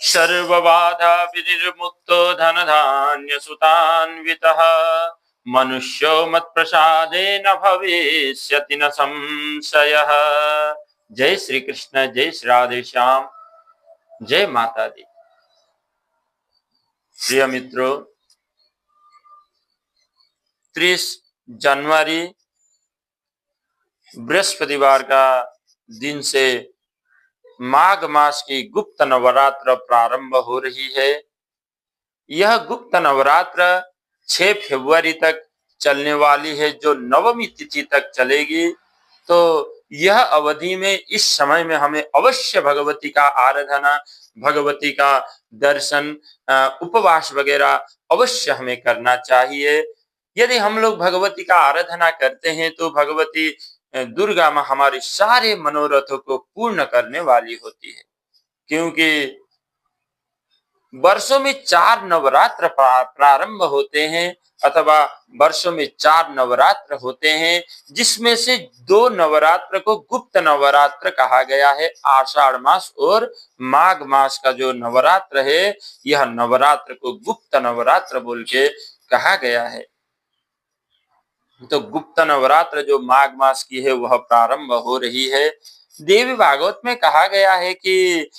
सर्वबाधा विनिर्मुक्तो धनधान्य सुतान्वितः मनुष्यो मत्प्रसादेन भविष्यति न संशयः। जय श्री कृष्ण, जय श्री राधे श्याम, जय माता दी। प्रिय मित्रों, 30 जनवरी बृहस्पतिवार का दिन से माघ मास की गुप्त नवरात्र प्रारंभ हो रही है। यह गुप्त नवरात्र 6 फरवरी तक चलने वाली है, जो नवमी तिथि तक चलेगी। तो यह अवधि में, इस समय में हमें अवश्य भगवती का आराधना, भगवती का दर्शन, उपवास वगैरह अवश्य हमें करना चाहिए। यदि हम लोग भगवती का आराधना करते हैं तो भगवती दुर्गा माँ हमारे सारे मनोरथों को पूर्ण करने वाली होती है, क्योंकि वर्षों में 4 नवरात्र प्रारंभ होते हैं, अथवा वर्षों में 4 नवरात्र होते हैं, जिसमें से 2 नवरात्र को गुप्त नवरात्र कहा गया है। आषाढ़ मास और माघ मास का जो नवरात्र है, यह नवरात्र को गुप्त नवरात्र बोल के कहा गया है। तो गुप्त नवरात्र जो माघ मास की है वह प्रारंभ हो रही है। देवी भागवत में कहा गया है कि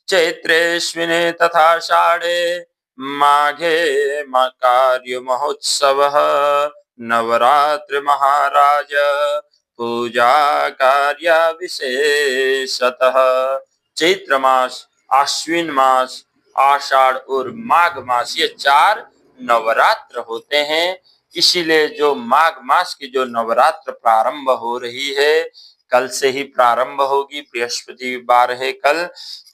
चैत्रेश्विने तथाषाढ़े माघे कार्य महोत्सव नवरात्र महाराज पूजा कार्य विशेषतः। चैत्र मास, आश्विन मास, आषाढ़ और माघ मास, ये 4 नवरात्र होते हैं। इसीलिए जो माघ मास की जो नवरात्र प्रारंभ हो रही है, कल से ही प्रारंभ होगी। बृहस्पतिवार है कल,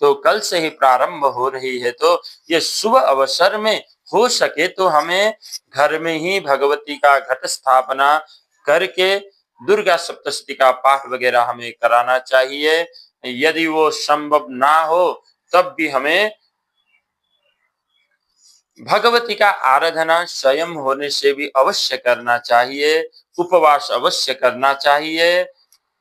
तो कल से ही प्रारंभ हो रही है। तो ये शुभ अवसर में हो सके तो हमें घर में ही भगवती का घट स्थापना करके दुर्गा सप्तशती का पाठ वगैरह हमें कराना चाहिए। यदि वो संभव ना हो तब भी हमें भगवती का आराधना स्वयं होने से भी अवश्य करना चाहिए, उपवास अवश्य करना चाहिए।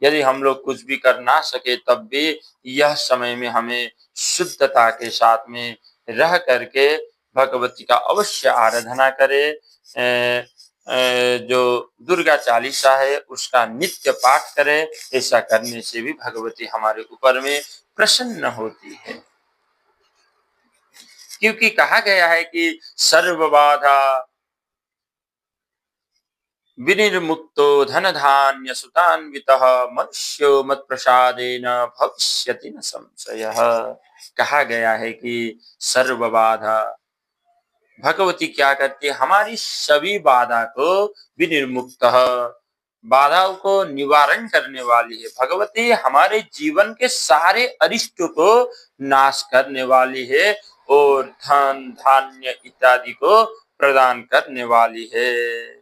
यदि हम लोग कुछ भी कर ना सके तब भी यह समय में हमें शुद्धता के साथ में रह करके भगवती का अवश्य आराधना करें। जो दुर्गा चालीसा है उसका नित्य पाठ करें। ऐसा करने से भी भगवती हमारे ऊपर में प्रसन्न होती है, क्योंकि कहा गया है कि सर्व बाधा विनिर्मुक्तो धनधान्य सुतान्वितः मनुष्यो मत प्रसादेन भविष्यति न संशयः। कहा गया है कि सर्व बाधा, भगवती क्या करती है, हमारी सभी बाधा को विनिर्मुक्त, बाधाओं को निवारण करने वाली है। भगवती हमारे जीवन के सारे अरिष्ट को नाश करने वाली है और धन धान्य इत्यादि को प्रदान करने वाली है।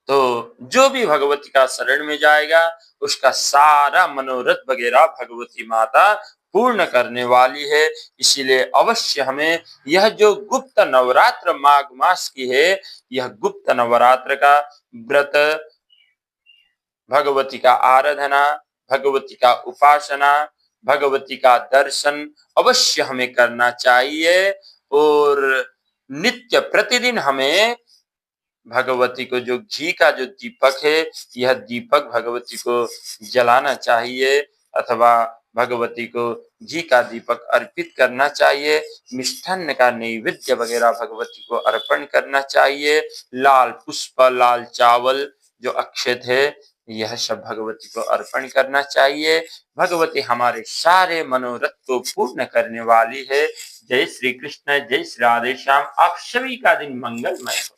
तो जो भी भगवती का शरण में जाएगा उसका सारा मनोरथ वगैरह भगवती माता पूर्ण करने वाली है। इसीलिए अवश्य हमें यह जो गुप्त नवरात्र माघ मास की है, यह गुप्त नवरात्र का व्रत, भगवती का आराधना, भगवती का उपासना, भगवती का दर्शन अवश्य हमें करना चाहिए। और नित्य प्रतिदिन हमें भगवती को जो घी का जो दीपक है, यह दीपक भगवती को जलाना चाहिए, अथवा भगवती को घी का दीपक अर्पित करना चाहिए। मिष्ठान्न का नैवेद्य वगैरह भगवती को अर्पण करना चाहिए। लाल पुष्प, लाल चावल जो अक्षत है, यह सब भगवती को अर्पण करना चाहिए। भगवती हमारे सारे मनोरथ को पूर्ण करने वाली है। जय श्री कृष्ण, जय श्री राधे श्याम। आप सभी का दिन मंगलमय हो।